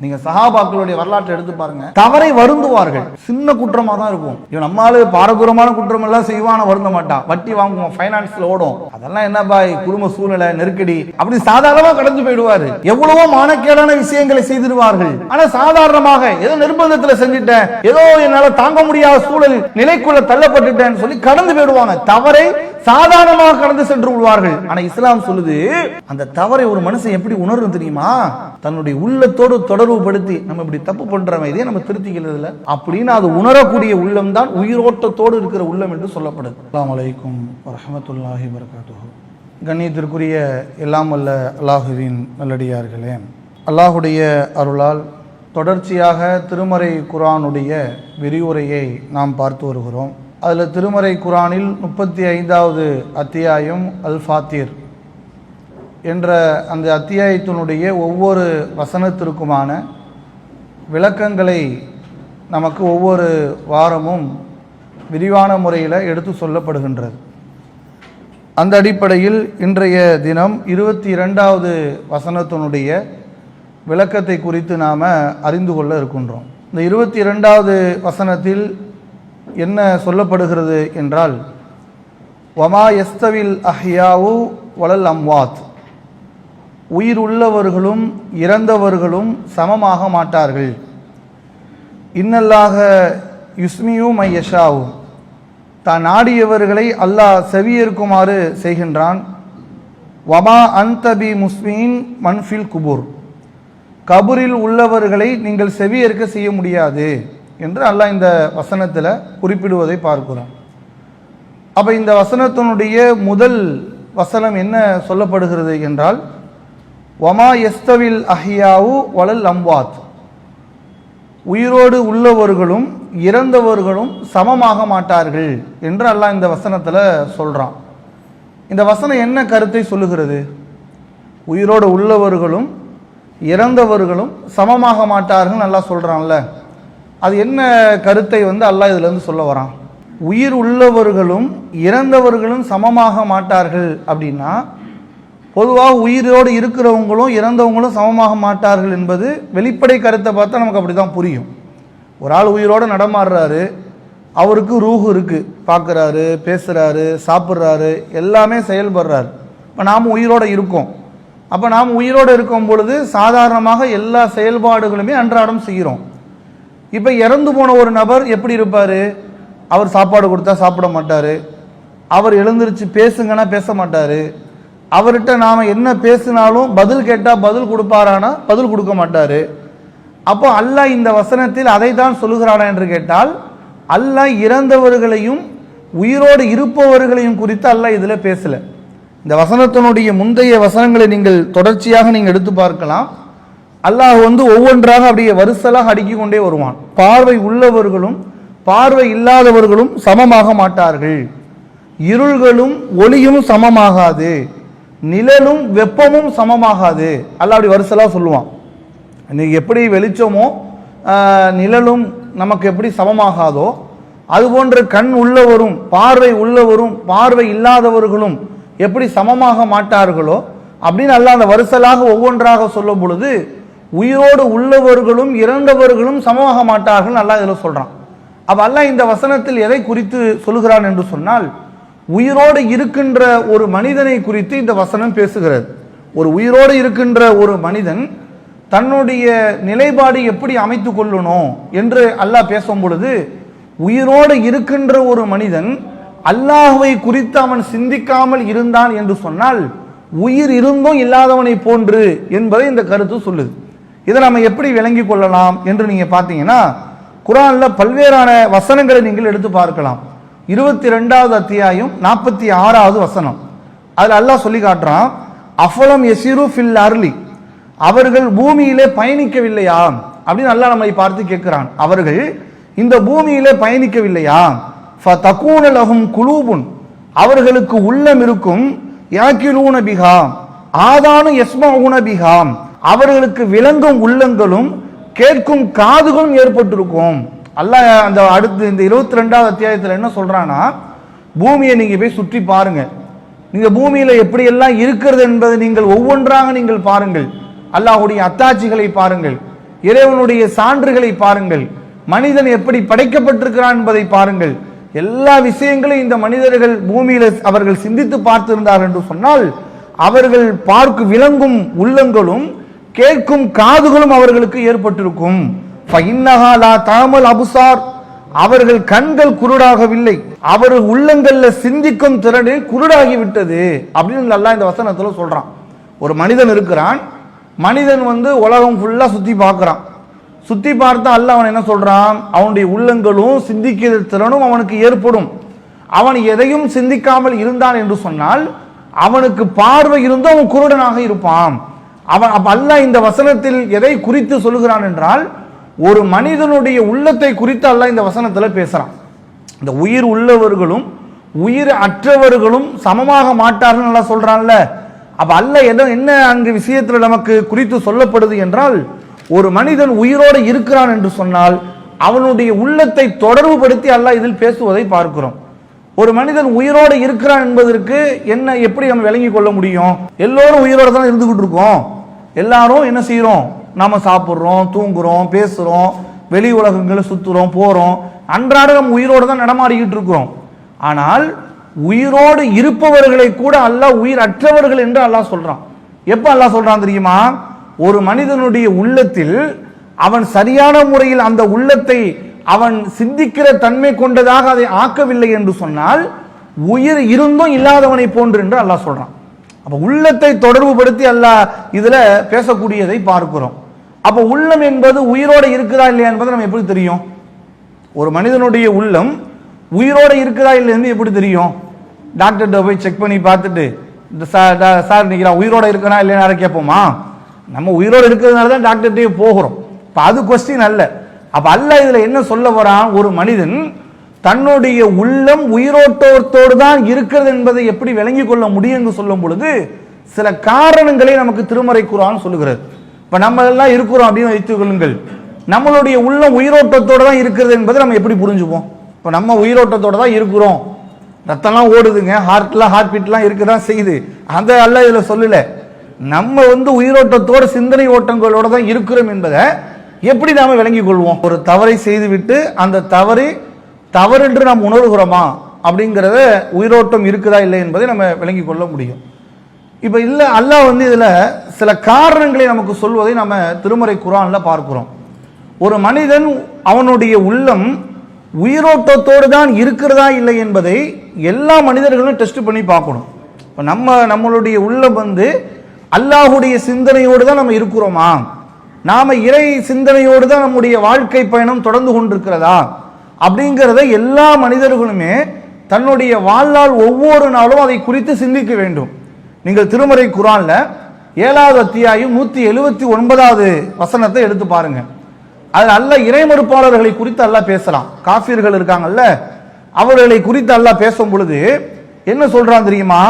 நீங்க சஹாபாக்களுடைய வரலாற்றை எடுத்து பாருங்க. தவறை வருந்துவார்கள், சின்ன குற்றமா தான் இருக்கும். இவன் நம்மளால பாரதூரமான குற்றம் எல்லாம் செய்வான வருந்த மாட்டான். வட்டி வாங்குவான், பைனான்ஸ்ல ஓடும், அதெல்லாம் என்ன பாய், குடும்ப சூழ்நிலை நெருக்கடி, அப்படி சாதாரணமா கடந்து போயிடுவாரு. எவ்வளவோ மானக்கேடான விஷயங்களை செய்திருவார்கள். ஆனா சாதாரணமாக ஏதோ நிர்பந்தத்துல செஞ்சுட்டேன், ஏதோ என்னால தாங்க முடியாத சூழல் நிலைக்குள்ள தள்ளப்பட்டுட்டேன்னு சொல்லி கடந்து போயிடுவாங்க. தவறை சாதாரணமாக கடந்து சென்று விடுவார்கள். ஆனா இஸ்லாம் சொல்லுது, அந்த தவறை ஒரு மனுஷன் எப்படி உணரும் தெரியுமா? தன்னுடைய உள்ளத்தோடு தொடர்பு படுத்தி, நம்ம இப்படி தப்பு பண்றோம், இதே நம்ம திருத்திக்கிறது அப்படின்னு அது உணரக்கூடிய உள்ளம் தான் உயிரோட்டத்தோடு இருக்கிற உள்ளம் என்று சொல்லப்படுது. அஸ்ஸலாமு அலைக்கும் வரஹ்மத்துல்லாஹி வபரகாத்துஹு. கண்ணியத்திற்குரிய எல்லாம் வல்ல அல்லாஹுவின் நல்லடியார்களே, அல்லாஹுடைய அருளால் தொடர்ச்சியாக திருமறை குர்ஆனுடைய விரிவுரையை நாம் பார்த்து வருகிறோம். அதில் திருமறை குர்ஆனில் 35வது அத்தியாயம் அல் ஃபாத்திர் என்ற அந்த அத்தியாயத்தினுடைய ஒவ்வொரு வசனத்திற்குமான விளக்கங்களை நமக்கு ஒவ்வொரு வாரமும் விரிவான முறையில் எடுத்து சொல்லப்படுகின்றது. அந்த அடிப்படையில் இன்றைய தினம் 22வது வசனத்தினுடைய விளக்கத்தை குறித்து நாம் அறிந்து கொள்ள இருக்கின்றோம். இந்த 22வது வசனத்தில் என்ன சொல்லப்படுகிறது என்றால், வமா யஸ்தவில் அஹ்யாவு வலல் அம்வாத், உயிர் உள்ளவர்களும் இறந்தவர்களும் சமமாக மாட்டார்கள். இன்னல்லாக யுஸ்மியு மையஷாவு, தான் நாடியவர்களை அல்லாஹ் செவியேற்குமாறு செய்கின்றான். வமா அன்தபி முஸ்மீன் மன்ஃபில் குபூர், கபூரில் உள்ளவர்களை நீங்கள் செவியேற்க செய்ய முடியாது என்று அல்லாஹ் இந்த வசனத்தில் குறிப்பிடுவதை பார்க்கிறோம். அப்போ இந்த வசனத்தினுடைய முதல் வசனம் என்ன சொல்லப்படுகிறது என்றால், வமா யஸ்தவில் அஹ்யாவு வலல் அம்வாத், உயிரோடு உள்ளவர்களும் இறந்தவர்களும் சமமாக மாட்டார்கள் என்று அல்லாஹ் இந்த வசனத்தில் சொல்கிறான். இந்த வசனம் என்ன கருத்தை சொல்லுகிறது? உயிரோடு உள்ளவர்களும் இறந்தவர்களும் சமமாக மாட்டார்கள் அல்லாஹ் சொல்கிறான்ல, அது என்ன கருத்தை அல்லாஹ் இதிலேருந்து சொல்ல வரான்? உயிர் உள்ளவர்களும் இறந்தவர்களும் சமமாக மாட்டார்கள் அப்படின்னா, பொதுவாக உயிரோடு இருக்கிறவங்களும் இறந்தவங்களும் சமமாக மாட்டார்கள் என்பது வெளிப்படை கருத்தை பார்த்தா நமக்கு அப்படி தான் புரியும். ஒரு ஆள் உயிரோடு நடமாடுறாரு, அவருக்கு ரூஹு இருக்குது, பார்க்குறாரு, பேசுகிறாரு, சாப்பிட்றாரு, எல்லாமே செயல்படுறாரு. இப்போ நாம் உயிரோடு இருக்கோம். அப்போ நாம் உயிரோடு இருக்கும் பொழுது சாதாரணமாக எல்லா செயல்பாடுகளுமே அன்றாடம் செய்கிறோம். இப்போ இறந்து போன ஒரு நபர் எப்படி இருப்பார்? அவர் சாப்பாடு கொடுத்தா சாப்பிட மாட்டார், அவர் எழுந்திருச்சு பேசுங்கன்னா பேச மாட்டார், அவர்கிட்ட நாம் என்ன பேசினாலும் பதில் கேட்டால் பதில் கொடுப்பாரானா பதில் கொடுக்க மாட்டார். அப்போ அல்லாஹ் இந்த வசனத்தில் அதை தான் சொல்லுகிறானா என்று கேட்டால், அல்லாஹ் இறந்தவர்களையும் உயிரோடு இருப்பவர்களையும் குறித்து அல்லாஹ் இதில் பேசலை. இந்த வசனத்தினுடைய முந்தைய வசனங்களை நீங்கள் தொடர்ச்சியாக நீங்கள் எடுத்து பார்க்கலாம். அல்லாஹ் ஒவ்வொன்றாக அப்படியே வரிசலாக அடுக்கி கொண்டே வருவான். பார்வை உள்ளவர்களும் பார்வை இல்லாதவர்களும் சமமாக மாட்டார்கள், இருள்களும் ஒளியும் சமமாகாது, நிழலும் வெப்பமும் சமமாகாது. அல்லாஹ் அப்படி வரிசலாக சொல்லுவான். இன்னைக்கு எப்படி வெளிச்சமோ நிழலும் நமக்கு எப்படி சமமாகாதோ, அதுபோன்ற கண் உள்ளவரும் பார்வை உள்ளவரும் பார்வை இல்லாதவர்களும் எப்படி சமமாக மாட்டார்களோ அப்படின்னு அல்லாஹ் அந்த வரிசலாக ஒவ்வொன்றாக சொல்லும் பொழுது, உயிரோடு உள்ளவர்களும் இறந்தவர்களும் சமமாக மாட்டார்கள் அல்லாஹ் இதில் சொல்றான். அப்ப அல்லாஹ் இந்த வசனத்தில் எதை குறித்து சொல்லுகிறான் என்று சொன்னால், உயிரோடு இருக்கின்ற ஒரு மனிதனை குறித்து இந்த வசனம் பேசுகிறது. ஒரு உயிரோடு இருக்கின்ற ஒரு மனிதன் தன்னுடைய நிலைப்பாடு எப்படி அமைத்து கொள்ளணும் என்று அல்லாஹ் பேசும் பொழுது, உயிரோடு இருக்கின்ற ஒரு மனிதன் அல்லாஹ்வை குறித்து அவன் சிந்திக்காமல் இருந்தான் என்று சொன்னால், உயிர் இருந்தும் இல்லாதவனை போன்று என்பதை இந்த கருத்து சொல்லுது. இதை நம்ம எப்படி விளங்கி கொள்ளலாம் என்று நீங்க பார்த்தீங்கன்னா, குர்ஆன்ல பல்வேறான வசனங்களை நீங்கள் எடுத்து பார்க்கலாம். 22வது அத்தியாயம் 46வது வசனம், அதில் அல்லாஹ் சொல்லி காட்டுறான், அஃபலம் யஸிரு ஃபில் அர்லி, அவர்கள் பூமியிலே பயணிக்கவில்லையா அப்படின்னு அல்லாஹ் நம்மை பார்த்து கேட்கிறான். அவர்கள் இந்த பூமியிலே பயணிக்கவில்லையா? ஃபதகூன லஹும் குலூபுன், அவர்களுக்கு உள்ளம் இருக்கும், யாக்கிலூன பிஹா, ஆதானு யஸ்மஊன பிஹா, அவர்களுக்கு விளங்கும் உள்ளங்களும் கேட்கும் காதுகளும் ஏற்பட்டிருக்கும். அல்லாஹ் அந்த அடுத்து இந்த 22வது அத்தியாயத்தில் என்ன சொல்றான்னா, பூமியை நீங்க போய் சுற்றி பாருங்க, நீங்க பூமியில எப்படி எல்லாம் இருக்கிறது என்பதை நீங்கள் ஒவ்வொன்றாக நீங்கள் பாருங்கள், அல்லாஹ்வுடைய அத்தாட்சிகளை பாருங்கள், இறைவனுடைய சான்றுகளை பாருங்கள், மனிதன் எப்படி படைக்கப்பட்டிருக்கிறான் என்பதை பாருங்கள். எல்லா விஷயங்களையும் இந்த மனிதர்கள் பூமியில அவர்கள் சிந்தித்து பார்த்திருந்தார் என்று சொன்னால், அவர்கள் பார்க்கும் விளங்கும் உள்ளங்களும் கேட்கும் காதுகளும் அவர்களுக்கு ஏற்பட்டிருக்கும். அவர்கள் கண்கள் குருடாகவில்லை, அவர்கள் உள்ளங்கள்ல சிந்திக்கும் திறனே குருடாகிவிட்டது அப்படின்னு அல்லாஹ் இந்த வசனத்துல சொல்றான். ஒரு மனிதன் இருக்கிறான், மனிதன் உலகம் ஃபுல்லா சுத்தி பார்க்கிறான். சுத்தி பார்த்தா அல்லாஹ் அவன் என்ன சொல்றான், அவனுடைய உள்ளங்களும் சிந்திக்கிற திறனும் அவனுக்கு ஏற்படும். அவன் எதையும் சிந்திக்காமல் இருந்தான் என்று சொன்னால் அவனுக்கு பார்வை இருந்தும் அவன் குருடனாக இருப்பான். அப்ப அல்லாஹ் இந்த வசனத்தில் எதை குறித்து சொல்லுகிறான் என்றால், ஒரு மனிதனுடைய உள்ளத்தை குறித்து அல்லாஹ் இந்த வசனத்துல பேசுறான். இந்த உயிர் உள்ளவர்களும் உயிர் அற்றவர்களும் சமமாக மாட்டார்கள் நல்லா சொல்றான்ல. அப்ப அல்லாஹ் என்ன அங்கு விஷயத்துல நமக்கு குறித்து சொல்லப்படுது என்றால், ஒரு மனிதன் உயிரோடு இருக்கிறான் என்று சொன்னால் அவனுடைய உள்ளத்தை தொடர்பு படுத்தி அல்லாஹ் இதில் பேசுவதை பார்க்கிறோம். ஒரு மனிதன் உயிரோடு இருக்கிறான் என்பதற்கு என்ன எப்படி நம்ம விளங்கிக் கொள்ள முடியும்? எல்லோரும் உயிரோடு தான் இருந்துகிட்டு இருக்கோம், எல்லாரும் என்ன செய்யறோம், நாம சாப்பிடுறோம், தூங்குறோம், பேசுறோம், வெளி உலகங்களை சுத்துறோம், போறோம், அன்றாட நம்ம உயிரோடு தான் நடமாடிக்கிட்டு இருக்கிறோம். ஆனால் உயிரோடு இருப்பவர்களை கூட அல்லாஹ் உயிர் அற்றவர்கள் என்று அல்லாஹ் சொல்றான். எப்ப அல்லாஹ் சொல்றான் தெரியுமா? ஒரு மனிதனுடைய உள்ளத்தில் அவன் சரியான முறையில் அந்த உள்ளத்தை அவன் சிந்திக்கிற தன்மை கொண்டதாக அதை ஆக்கவில்லை என்று சொன்னால் உயிர் இருந்தும் இல்லாதவனை போன்று என்று அல்லாஹ் சொல்றான். அப்ப உள்ளத்தை தொடர்பு படுத்தி அல்லாஹ் இதுல பேசக்கூடியதை பார்க்கிறோம். அப்ப உள்ளம் என்பது உயிரோட இருக்குதா இல்லையா என்பது நம்ம எப்படி தெரியும்? ஒரு மனிதனுடைய உள்ளம் உயிரோட இருக்குதா இல்லைன்னு எப்படி தெரியும்? டாக்டர்கிட்ட போய் செக் பண்ணி பார்த்துட்டு சார் நிக்கிறா உயிரோட இருக்கனா இல்லையா கேட்போமா? நம்ம உயிரோடு இருக்கிறதுனால தான் டாக்டர்கிட்டே போகிறோம். இப்ப அது கொஸ்டின் அல்ல. அப்ப அல்லாஹ் இதுல என்ன சொல்ல வரான், ஒரு மனிதன் தன்னுடைய உள்ளம் உயிரோட்டத்தோடு தான் இருக்கிறது என்பதை எப்படி விளங்கிக் கொள்ள முடியும் என்று சொல்லும் பொழுது சில காரணங்களை நமக்கு திருமறை குர்ஆன் சொல்லுகிறது. இப்ப நம்ம எல்லாம் இருக்கிறோம் அப்படின்னு வைத்துக் கொள்ளுங்கள், நம்மளுடைய உள்ளம் உயிரோட்டத்தோடு தான் இருக்கிறது என்பதை நம்ம எப்படி புரிஞ்சுப்போம்? இப்ப நம்ம உயிரோட்டத்தோடு தான் இருக்கிறோம், ரத்தம்லாம் ஓடுதுங்க, ஹார்ட் பீட்லாம் இருக்குதான் செய்யுது, அந்த அல்லாஹ் இதுல சொல்லல. நம்ம உயிரோட்டத்தோடு சிந்தனை ஓட்டங்களோட தான் இருக்கிறோம் என்பதை எப்படி நாம விளங்கிக் கொள்வோம்? ஒரு தவறை செய்துவிட்டு அந்த தவறு என்று நாம் உணர்கிறோமா அப்படிங்கிறத உயிரோட்டம் இருக்குதா இல்லை என்பதை நம்ம விளங்கிக் கொள்ள முடியும். இப்ப இல்ல அல்லாஹ் இதுல சில காரணங்களை நமக்கு சொல்வதை நம்ம திருமறை குர்ஆன்ல பார்க்கிறோம். ஒரு மனிதன் அவனுடைய உள்ளம் உயிரோட்டத்தோடு தான் இருக்கிறதா இல்லை என்பதை எல்லா மனிதர்களும் டெஸ்ட் பண்ணி பார்க்கணும். நம்மளுடைய உள்ளம் அல்லாஹுடைய சிந்தனையோடு தான் நம்ம இருக்கிறோமா, நாம இறை சிந்தனையோடு தான் நம்முடைய வாழ்க்கை பயணம் தொடர்ந்து கொண்டிருக்கிறதா அப்படிங்கிறத எல்லா மனிதர்களுமே தன்னுடைய வாழ்நாள் ஒவ்வொரு நாளும் அதை குறித்து சிந்திக்க வேண்டும். நீங்கள் திருமறை குர்ஆன்ல 7வது அத்தியாயம் 179வது வசனத்தை எடுத்து பாருங்க. அது அல்லாஹ் இறை மறுப்பாளர்களை குறித்து அல்லாஹ் பேசலாம். காஃபிர்கள் இருக்காங்கல்ல, அவர்களை குறித்து அல்லாஹ் பேசும் பொழுது என்ன சொல்றான் தெரியுமா?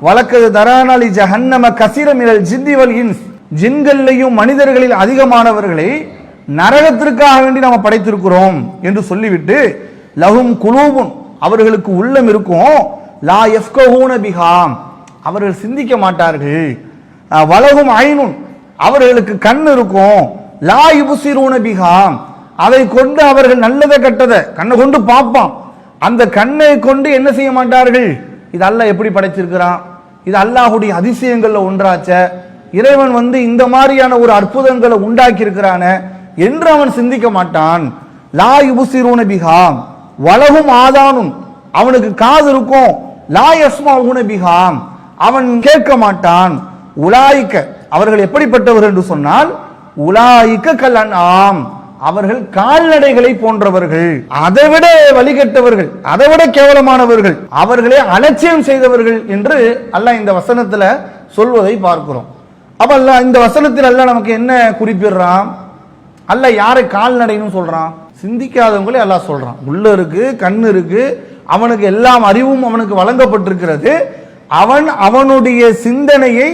வலக்கது தரானாலி ஜஹன்னம கஸீர மினல் ஜின்னி வல் இன்ஸ், ஜின்களையும் மனிதர்களில் அதிகமானவர்களை நரகத்திற்காக வேண்டி நாம் படைத்திருக்கிறோம் என்று சொல்லிவிட்டு, லஹும் குலூபுன், அவர்களுக்கு உள்ளம் இருக்கும், லா யஃப்கஹூன பிஹாம், அவர்கள் சிந்திக்க மாட்டார்கள், வலஹும் ஐனுன், அவர்களுக்கு கண் இருக்கும், லா யுப்சிரூன பிஹாம், அதை கொண்டு அவர்கள் நல்லதை கெட்டதை கண்ணை கொண்டு பார்ப்பான், அந்த கண்ணை கொண்டு என்ன செய்ய மாட்டார்கள், இது அல்லாஹ் எப்படி படைச்சிருக்கிறான், இது அல்லாஹுடைய அதிசயங்கள்ல ஒன்றாச்ச, இறைவன் இந்த மாதிரியான ஒரு அற்புதங்களை உண்டாக்கி இருக்கிறான என்று அவன் சிந்திக்க மாட்டான். லா யுப்சிரூன பிஹாம் வலஹும் ஆதானுன், அவனுக்கு காது இருக்கும், லா யஸ்மஊன பிஹாம், அவன் கேட்க மாட்டான். உலாயிக்க, அவர்கள் எப்படிப்பட்டவர்கள் என்று சொன்னால், உலாயிக்க கல் அன்ஆம், அவர்கள் கால்நடைகளை போன்றவர்கள், அதைவிட வழிகட்டவர்கள், அதைவிட கேவலமானவர்கள், அவர்களே அலட்சியம் செய்தவர்கள் என்று அல்லாஹ் இந்த வசனத்துல சொல்வதை பார்க்கிறோம். அப்ப அல்லாஹ் இந்த வசனத்தில் அல்லாஹ் நமக்கு என்ன குறிப்பிடுறான்? அல்லாஹ் யாரை கால்நடைன்னு சொல்றான்? சிந்திக்காதவங்களே அல்லாஹ் சொல்றான். உள்ள இருக்கு, கண்ணு இருக்கு, அவனுக்கு எல்லாம் அறிவும் அவனுக்கு வழங்கப்பட்டிருக்கிறது, அவன் அவனுடைய சிந்தனையை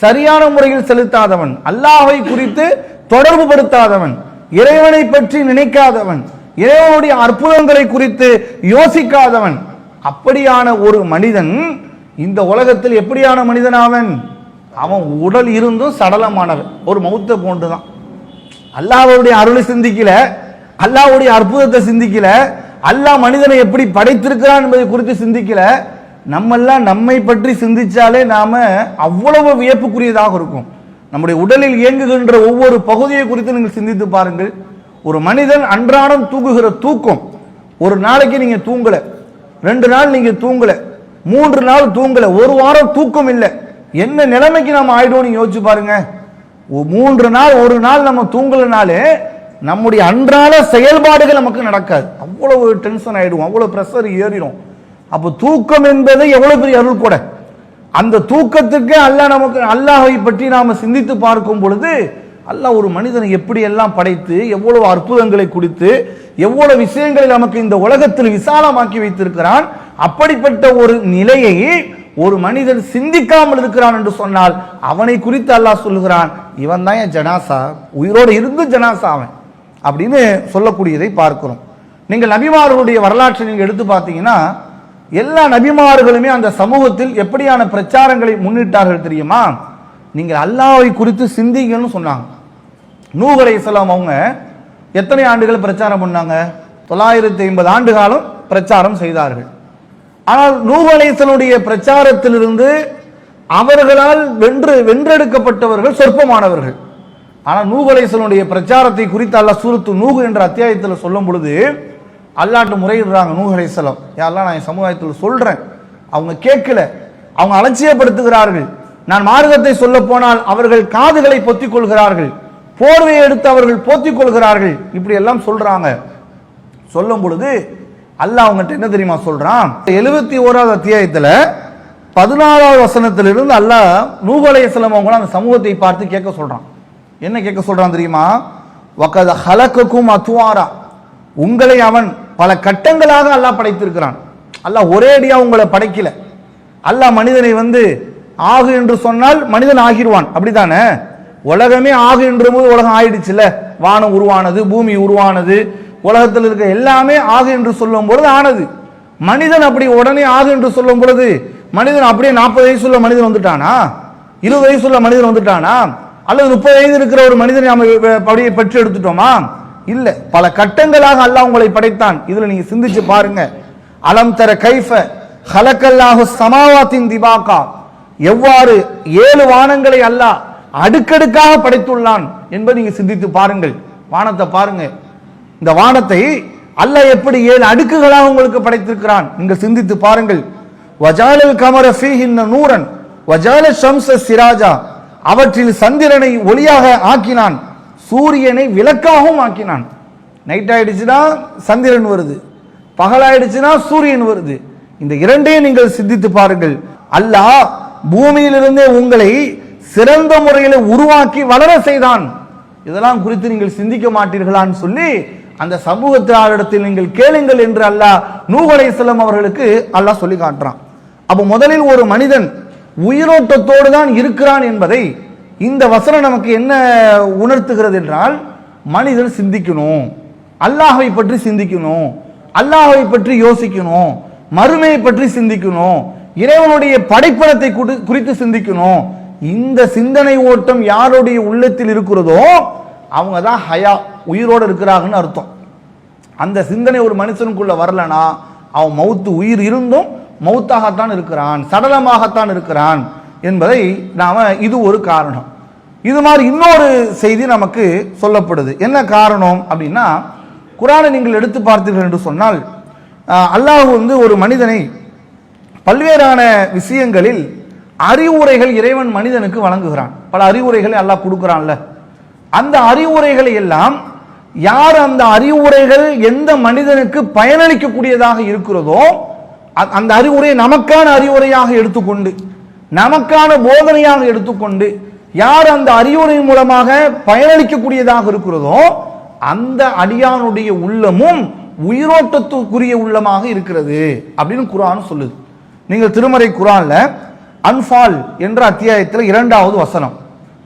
சரியான முறையில் செலுத்தாதவன், அல்லாஹ்வை குறித்து தொடர்பு படுத்தாதவன், இறைவனை பற்றி நினைக்காதவன், இறைவனுடைய அற்புதங்களை குறித்து யோசிக்காதவன், அப்படியான ஒரு மனிதன் இந்த உலகத்தில் எப்படியான மனிதன்? அவன் உடல் இருந்தும் சடலமானவன், ஒரு மௌத்த போன்றுதான். அல்லாஹ்வுடைய அருளை சிந்திக்கல, அல்லாஹ்வுடைய அற்புதத்தை சிந்திக்கல, அல்லாஹ் மனிதனை எப்படி படைத்திருக்கிறான் என்பதை குறித்து சிந்திக்கல. நம்மெல்லாம் நம்மை பற்றி சிந்திச்சாலே நாம அவ்வளவு வியப்புக்குரியதாக இருக்கும். நம்முடைய உடலில் இயங்குகின்ற ஒவ்வொரு பகுதியை குறித்து நீங்கள் சிந்தித்து பாருங்கள். ஒரு மனிதன் அன்றாடம் தூங்குகிற தூக்கம், ஒரு நாளைக்கு நீங்க தூங்கல, 2 நாள் நீங்க தூங்கல, 3 நாள் தூங்கல, 1 வாரம் தூக்கம் இல்லை, என்ன நிலைமைக்கு நம்ம ஆயிடும் நீங்க யோசிச்சு பாருங்க. 3 நாள் 1 நாள் நம்ம தூங்கலனாலே நம்முடைய அன்றாட செயல்பாடுகள் நமக்கு நடக்காது. அவ்வளவு டென்ஷன் ஆயிடும், அவ்வளவு பிரஷர் ஏறிடும். அப்போ தூக்கம் என்பது எவ்வளவு பெரிய அருள் கூட. அந்த தூக்கத்துக்கு அல்லாஹ் நமக்கு அல்லாஹை பற்றி நாம சிந்தித்து பார்க்கும் பொழுது அல்லாஹ் ஒரு மனிதனை எப்படி எல்லாம் படைத்து எவ்வளவு அற்புதங்களை கொடுத்து எவ்வளவு விஷயங்களை நமக்கு இந்த உலகத்தில் விசாலமாக்கி வைத்திருக்கிறான். அப்படிப்பட்ட ஒரு நிலையை ஒரு மனிதன் சிந்திக்காமல் இருக்கிறான் என்று சொன்னால் அவனை குறித்து அல்லாஹ் சொல்லுகிறான், இவன் தான் என் ஜனாசா, உயிரோடு இருந்து ஜனாசா அவன் அப்படின்னு சொல்லக்கூடியதை பார்க்கிறோம். நீங்கள் நபிமார்களுடைய வரலாற்றை நீங்க எடுத்து பார்த்தீங்கன்னா எல்லா நபிமார்களுமே அந்த சமூகத்தில் எப்படியான பிரச்சாரங்களை முன்னிட்டார்கள் தெரியுமா? நீங்கள் அல்லாஹ்வை குறித்து சிந்திங்கன்னு சொன்னாங்க. நூஹ் அலைஹிஸ்ஸலாம் அவங்க எத்தனை ஆண்டுகள் பிரச்சாரம் பண்ணாங்க? 950 ஆண்டு காலம் பிரச்சாரம் செய்தார்கள். ஆனால் நூஹ் அலைஹிஸ்ஸலாமுடைய பிரச்சாரத்திலிருந்து அவர்களால் வென்றெடுக்கப்பட்டவர்கள் சொற்பமானவர்கள். ஆனால் நூஹ் அலைஹிஸ்ஸலாமுடைய பிரச்சாரத்தை குறித்து அல்லாஹ் சூரத்து நூஹ் என்ற அத்தியாயத்தில் சொல்லும் பொழுது அல்லாஹ்ட்ட முறையிடுறாங்க. நூஹ் அலைஹிஸ்ஸலாம், யா அல்லாஹ் நான் என் சமுதாயத்தில் சொல்றேன், அவங்க கேட்கல, அவங்க அலட்சியப்படுத்துகிறார்கள். நான் மார்க்கத்தை சொல்ல போனால் அவர்கள் காதுகளை பொத்திக் கொள்கிறார்கள், போர்வையை எடுத்து அவர்கள் போத்திக் கொள்கிறார்கள், இப்படி எல்லாம் சொல்றாங்க. சொல்லும் பொழுது அல்லாஹ் அவங்ககிட்ட என்ன தெரியுமா சொல்றான்? 71வது அத்தியாயத்தில் 14வது வசனத்திலிருந்து அல்லாஹ் நூஹ் அலைஹிஸ்ஸலாம் அவங்க அந்த சமூகத்தை பார்த்து கேட்க சொல்றான். என்ன கேட்க சொல்றான் தெரியுமா? வகத ஹலககும் அத்வாரா, உங்களை அவன் பல கட்டங்களாக அல்லாஹ் படைத்திருக்கிறான். அல்லாஹ் ஒரே அடியா உங்களை படைக்கல. அல்லாஹ் மனிதனை ஆகு என்று சொன்னால் மனிதன் ஆகிடுவான், அப்படித்தானே? உலகமே ஆகு என்ற போது உலகம் ஆயிடுச்சுல, வானம் உருவானது, பூமி உருவானது, உலகத்தில் இருக்க எல்லாமே ஆகு என்று சொல்லும் பொழுது ஆனது. மனிதன் அப்படி உடனே ஆகு என்று சொல்லும் பொழுது மனிதன் அப்படியே 40 வயசுள்ள மனிதன் வந்துட்டானா, 20 வயசுள்ள மனிதன் வந்துட்டானா, அல்லது 30 வயது இருக்கிற ஒரு மனிதனை நாம அப்படியே பெற்று எடுத்துட்டோமா? இல்ல, பல கட்டங்களாக அல்லாஹ் உங்களை படைத்தான். இதுல நீங்க சிந்திச்சு பாருங்க. அலம் தர கைஃப ஹலக்கல்லாஹு ஸமாவாத்தின் திபாகா, எவ்வாறு 7 வானங்களை அல்லாஹ் அடுக்கடுக்காக படைத்துள்ளான் என்பதை நீங்க சிந்தித்து பாருங்கள். வானத்தை பாருங்க, இந்த வானத்தை அல்லாஹ் எப்படி 7 அடுக்குகளாக உங்களுக்கு படைத்திருக்கிறான் நீங்கள் சிந்தித்து பாருங்கள். வஜாலல் கமர ஃபீஹின்ன நூரன் வஜால ஷம்ஸ சிராஜா, அவற்றில் சந்திரனை ஒளியாக ஆக்கினான், சூரியனை விளக்காகவும் ஆக்கினான். நைட் ஆயிடுச்சுன்னா சந்திரன் வருது, பகலாயிடுச்சுன்னா சூரியன் வருது. இந்த இரண்டையும் நீங்கள் சிந்தித்து பாருங்கள். அல்லாஹ் பூமியிலிருந்தே உங்களை சிறந்த முறையில் உருவாக்கி வளர செய்தான். இதெல்லாம் குறித்து நீங்கள் சிந்திக்க மாட்டீர்களான்னு சொல்லி அந்த சமூகத்தினரிடத்தில் நீங்கள் கேளுங்கள் என்று அல்லாஹ் நூஹ் அலைஹிஸ்ஸலாம் அவர்களுக்கு அல்லாஹ் சொல்லி காட்டுறான். அப்போ முதலில் ஒரு மனிதன் உயிரோட்டத்தோடு தான் இருக்கிறான் என்பதை இந்த வசனம் நமக்கு என்ன உணர்த்துகிறது என்றால், மனிதன் சிந்திக்கணும், அல்லாஹ்வை பற்றி சிந்திக்கணும், அல்லாஹ்வை பற்றி யோசிக்கணும், மறுமையை பற்றி சிந்திக்கணும், இறைவனுடைய படைப்பனத்தை குறித்து சிந்திக்கணும். இந்த சிந்தனை ஓட்டம் யாருடைய உள்ளத்தில் இருக்கிறதோ அவங்க தான் ஹயா, உயிரோடு இருக்கிறாங்கன்னு அர்த்தம். அந்த சிந்தனை ஒரு மனுஷனுக்குள்ள வரலனா அவன் மௌத்து, உயிர் இருந்தும் மௌத்தாகத்தான் இருக்கிறான், சடலமாகத்தான் இருக்கிறான் என்பதை நாம இது ஒரு காரணம். இது மாதிரி இன்னொரு செய்தி நமக்கு சொல்லப்படுது. என்ன காரணம் அப்படின்னா, குர்ஆனை நீங்கள் எடுத்து பார்த்தீர்கள் என்று சொன்னால் அல்லாஹ் ஒரு மனிதனை பல்வேறான விஷயங்களில் அறிவுரைகள் இறைவன் மனிதனுக்கு வழங்குகிறான். பல அறிவுரைகளை அல்லாஹ் கொடுக்கிறான்ல, அந்த அறிவுரைகளை எல்லாம் யார் அந்த அறிவுரைகள் எந்த மனிதனுக்கு பயனளிக்கக்கூடியதாக இருக்கிறதோ அந்த அறிவுரையை நமக்கான அறிவுரையாக எடுத்துக்கொண்டு, நமக்கான போதனையாக எடுத்துக்கொண்டு, யார் அந்த அறிவுரை மூலமாக பயனளிக்கக்கூடியதாக இருக்கிறதோ அந்த அடியானுடைய உள்ளமும் உயிரோட்டத்துக்குரிய உள்ளமாக இருக்கிறது அப்படின்னு குர்ஆன் சொல்லுது. நீங்கள் திருமறை குர்ஆன்ல அன்ஃபால் என்ற அத்தியாயத்தில் 2வது வசனம்,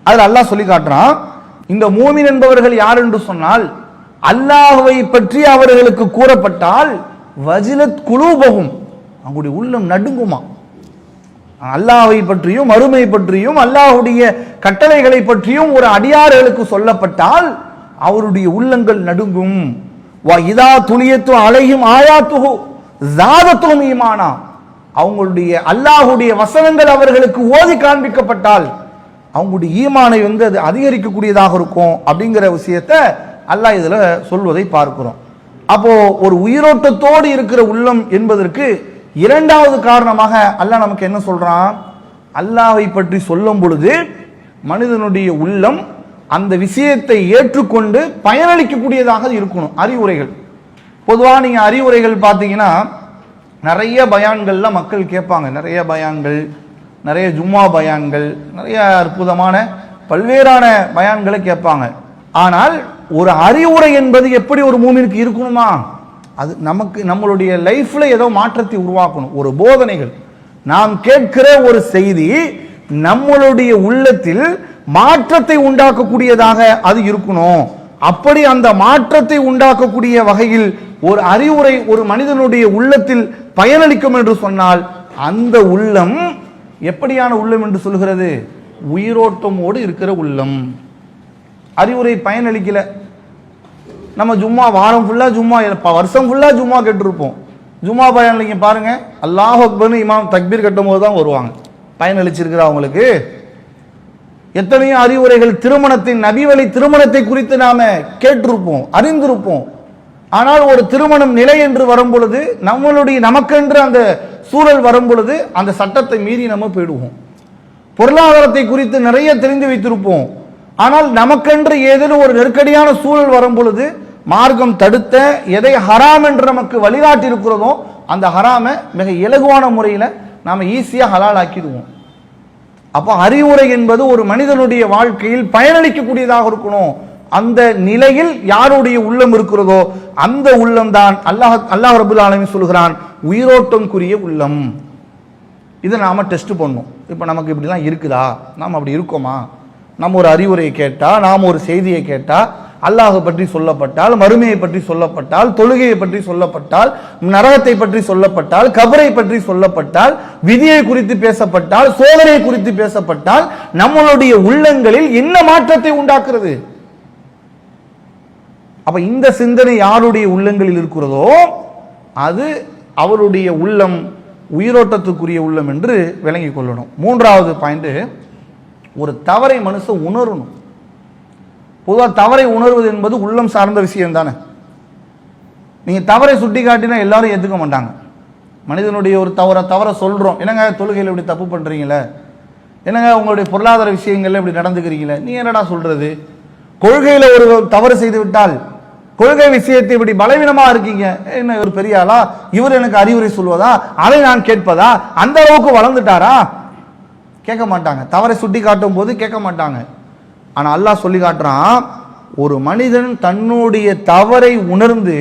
அதில் அல்லாஹ் சொல்லி காட்டுறான், இந்த மூமின் என்பவர்கள் யார் என்று சொன்னால், அல்லாஹ்வை பற்றி அவர்களுக்கு கூறப்பட்டால் வஜிலத் குலூபஹும், அவங்களுடைய உள்ளம் நடுங்குமா. அல்லாஹ்வை பற்றியும் மறுமை பற்றியும் அல்லாஹ்வுடைய கட்டளைகளை பற்றியும் ஒரு அடியார்களுக்கு சொல்லப்பட்டால் அவருடைய உள்ளங்கள் நடுங்கும். வ இதா துலியத்து அலைஹிம் ஆயாத்துஹு ஸாதத்துஹும் ஈமானா, அவங்களுடைய அல்லாஹ்வுடைய வசனங்கள் அவர்களுக்கு ஓதி காண்பிக்கப்பட்டால் அவங்களுடைய ஈமானை அது அதிகரிக்கக்கூடியதாக இருக்கும் அப்படிங்கிற விஷயத்தை அல்லாஹ் இதுல சொல்வதை பார்க்கிறோம். அப்போ ஒரு உயிரோட்டத்தோடு இருக்கிற உள்ளம் என்பதற்கு இரண்டாவது காரணமாக அல்லாஹ் நமக்கு என்ன சொல்றான்? அல்லாஹ்வை பற்றி சொல்லும் பொழுது மனிதனுடைய உள்ளம் அந்த விஷயத்தை ஏற்றுக்கொண்டு பயனளிக்கக்கூடியதாக இருக்கணும். அறிவுரைகள் பொதுவாக நீங்க அறிவுரைகள் பார்த்தீங்கன்னா நிறைய பயான்கள்ல மக்கள் கேட்பாங்க. நிறைய பயான்கள், நிறைய ஜும்மா பயான்கள், நிறைய அற்புதமான பல்வேறான பயான்களை கேட்பாங்க. ஆனால் ஒரு அறிவுரை என்பது எப்படி ஒரு மூமினுக்கு இருக்கணுமா? அது நமக்கு நம்மளுடைய லைஃப்ல ஏதோ மாற்றத்தை உருவாக்கணும். ஒரு போதனைகள், நாம் கேட்கிற ஒரு செய்தி நம்மளுடைய உள்ளத்தில் மாற்றத்தை உண்டாக்கக்கூடியதாக அது இருக்கணும். அப்படி அந்த மாற்றத்தை உண்டாக்கக்கூடிய வகையில் ஒரு அறிவுரை ஒரு மனிதனுடைய உள்ளத்தில் பயனளிக்கும் என்று சொன்னால் அந்த உள்ளம் எப்படியான உள்ளம் என்று சொல்கிறது? உயிரோட்டமோடு இருக்கிற உள்ளம். அறிவுரை பயனளிக்கல, நம்ம ஜும்மா வாரம் ஃபுல்லா ஜும்மா, வருஷம் ஃபுல்லா ஜும்மா கேட்டிருப்போம். ஜும்மா பயனளிக்க பாருங்க, அல்லாஹ் அக்பர்னு இமாம் தக்பீர் கட்டும் போது தான் வருவாங்க. பயனளிச்சிருக்கிற அவங்களுக்கு எத்தனையோ அறிவுரைகள், திருமணத்தின் நபி வழி திருமணத்தை குறித்து நாம கேட்டிருப்போம், அறிந்திருப்போம். ஆனால் ஒரு திருமணம் நிலை என்று வரும் பொழுது நமக்கென்று அந்த சூழல் வரும் பொழுது அந்த சட்டத்தை மீறி நம்ம போயிடுவோம். பொருளாதாரத்தை குறித்து நிறைய தெரிந்து வைத்திருப்போம். ஆனால் நமக்கென்று ஏதேனும் ஒரு நெருக்கடியான சூழல் வரும் பொழுது மார்க்கம் தடுத்த எதை ஹராம் என்று நமக்கு வழிகாட்டி இருக்கிறதோ அந்த ஹராமை மிக இலகுவான முறையில் நாம ஈஸியா ஹலால் ஆக்கிடுவோம். அப்போ அறிவுரை என்பது ஒரு மனிதனுடைய வாழ்க்கையில் பயனளிக்கக்கூடியதாக இருக்கணும். அந்த நிலையில் யாருடைய உள்ளம் இருக்கிறதோ அந்த உள்ளம் தான் அல்லாஹ் ரபுல் ஆலமீன் சொல்கிறான் உயிரோட்டம்க்குரிய உள்ளம். இதை நாம டெஸ்ட் பண்ணணும். இப்போ நமக்கு இப்படிலாம் இருக்குதா? நாம் அப்படி இருக்கோமா? நம்ம ஒரு அறிவுரையை கேட்டா, நாம் ஒரு செய்தியை கேட்டா, அல்லாஹ் பற்றி சொல்லப்பட்டால், மறுமையை பற்றி சொல்லப்பட்டால், தொழுகையை பற்றி சொல்லப்பட்டால், நரகத்தை பற்றி சொல்லப்பட்டால், கபரை பற்றி சொல்லப்பட்டால், விதியை குறித்து பேசப்பட்டால், சோதனை குறித்து பேசப்பட்டால் நம்மளுடைய உள்ளங்களில் என்ன மாற்றத்தை உண்டாக்குறது? அப்ப இந்த சிந்தனை யாருடைய உள்ளங்களில் இருக்கிறதோ அது அவருடைய உள்ளம் உயிரோட்டத்துக்குரிய உள்ளம் என்று விளங்கிக் கொள்ளணும். மூன்றாவது பாயிண்ட், ஒரு தவறை மனுஷன் உணரணும். பொதுவாக தவறை உணர்வது என்பது உள்ளம் சார்ந்த விஷயம் தானே. நீங்க தவறை சுட்டி காட்டினா எல்லாரும் ஏற்றுக்க மாட்டாங்க. மனிதனுடைய ஒரு தவறை சொல்றோம், என்னங்க தொழுகையில் இப்படி தப்பு பண்றீங்களே, என்னங்க உங்களுடைய பொருளாதார விஷயங்கள்ல இப்படி நடந்துக்கிறீங்களே, நீ என்னடா சொல்றது? கொள்கையில ஒரு தவறு செய்து விட்டால், கொள்கை விஷயத்தை இப்படி பலவீனமா இருக்கீங்க, என்ன ஒரு பெரிய ஆளா, இவர் எனக்கு அறிவுரை சொல்வதா, அதை நான் கேட்பதா, அந்த அளவுக்கு வளர்ந்துட்டாரா? கேட்க மாட்டாங்க. தவறை சுட்டி காட்டும் போது கேட்க மாட்டாங்க. ஆனா அல்லாஹ் சொல்லி காட்டுறான், ஒரு மனிதன் தன்னுடைய தவறை உணர்ந்து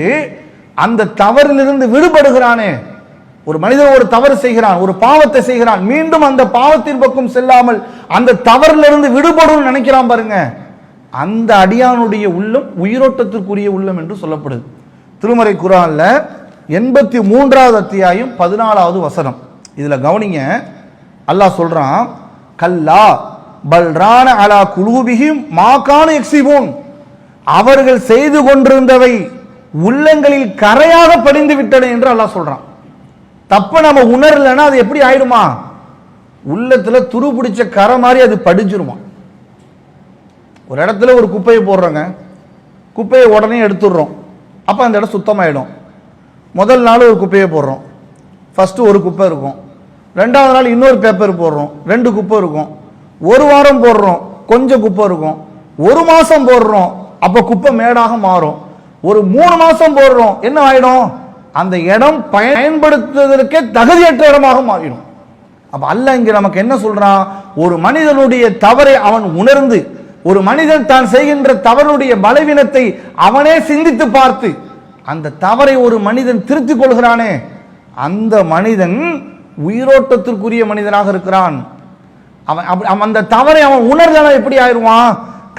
அந்த தவறிலிருந்து விடுபடுகிறானே. ஒரு மனிதன் ஒரு தவறு செய்கிறான், ஒரு பாவத்தை செய்கிறான், மீண்டும் அந்த பாவத்தின் பக்கம் செல்லாமல் அந்த தவறிலிருந்து விடுபடும் நினைக்கிறான் பாருங்க, அந்த அடியானுடைய உள்ளம் உயிரோட்டத்திற்குரிய உள்ளம் என்று சொல்லப்படுது. திருமறை குர்ஆன்ல 83வது அத்தியாயம் 14வது வசனம். இதுல கவனிங்க, அல்லாஹ் சொல்றான், கல்லா பல்ரான அலா குலூபிஹிம் மா கானு யக்ஸிபூன், அவர்கள் செய்து கொண்டிருந்தவை உள்ளங்களில் கரையாக படிந்து விட்டன என்று அல்லாஹ் சொல்றான். தப்ப நம்ம உணரலன்னா அது எப்படி ஆயிடுமா? உள்ளத்துல துரு பிடிச்ச கரை மாதிரி அது படிஞ்சிருமா. ஒரு இடத்துல ஒரு குப்பையை போடுறோங்க, குப்பையை உடனே எடுத்துடுறோம், அப்ப அந்த இடம் சுத்தமாயிடும். முதல் நாள் ஒரு குப்பையை போடுறோம், ஃபர்ஸ்ட் ஒரு குப்பை இருக்கும், ரெண்டாவது நாள் இன்னொரு பேப்பர் போடுறோம், 2 குப்பை இருக்கும், ஒரு வாரம் போடுறோம், கொஞ்சம் குப்பை இருக்கும், ஒரு மாசம் போடுறோம், அப்ப குப்பை மேடாக மாறும், ஒரு 3 மாசம் போடுறோம், என்ன ஆயிடும்? அந்த இடம் பயன்படுத்துவதற்கே தகுதியற்ற இடமாக மாறிடும். அப்ப அல்லாஹ் இங்க நமக்கு என்ன சொல்றான்? ஒரு மனிதனுடைய தவறை அவன் உணர்ந்து, ஒரு மனிதன் தான் செய்கின்ற தவறுடைய பலவீனத்தை அவனே சிந்தித்து பார்த்து அந்த தவறை ஒரு மனிதன் திருத்திக் கொள்கிறானே, அந்த மனிதன் உயிரோட்டத்திற்குரிய மனிதனாக இருக்கிறான். அவன் அந்த தவறை அவன் உணர்ந்தாலும் எப்படி ஆயிடுவான்?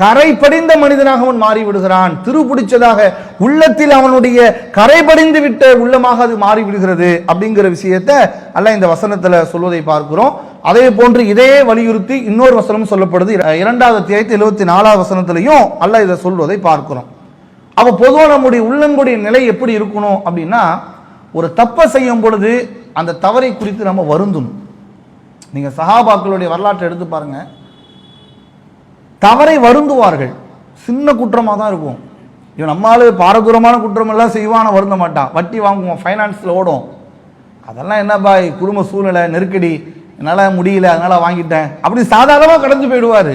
கரை படிந்த மனிதனாக அவன் மாறி விடுகிறான். திருப்பிடிச்சதாக உள்ளத்தில் அவனுடைய கரை படிந்து விட்ட உள்ளமாக அது மாறி விடுகிறது அப்படிங்கிற விஷயத்தை அல்லாஹ் இந்த வசனத்துல சொல்வதை பார்க்கிறோம். அதே போன்று இதே வலியுறுத்தி இன்னொரு வசனம் சொல்லப்படுது. 2வது அத்தியாயத்து 74வது வசனத்திலையும் அல்லாஹ் இதை சொல்வதை பார்க்கிறோம். அப்ப பொதுவாக நம்முடைய உள்ளங்களுடைய நிலை எப்படி இருக்கணும் அப்படின்னா, ஒரு தப்பை செய்யும் பொழுது அந்த தவறை குறித்து நம்ம வருந்தணும். நீங்க சஹாபாக்களுடைய வரலாற்றை எடுத்து பாருங்க, தவறை வருந்துவார்கள். சின்ன குற்றமாக தான் இருக்கும். இவன் நம்மளால பாரதூரமான குற்றம் எல்லாம் செய்வான், வருந்த மாட்டான். வட்டி வாங்குவான், ஃபைனான்ஸில் ஓடும். அதெல்லாம் என்ன பாய், குடும்ப சூழ்நிலை நெருக்கடி, என்னால் முடியல அதனால வாங்கிட்டேன், அப்படி சாதாரணமாக கடந்து போயிடுவார்.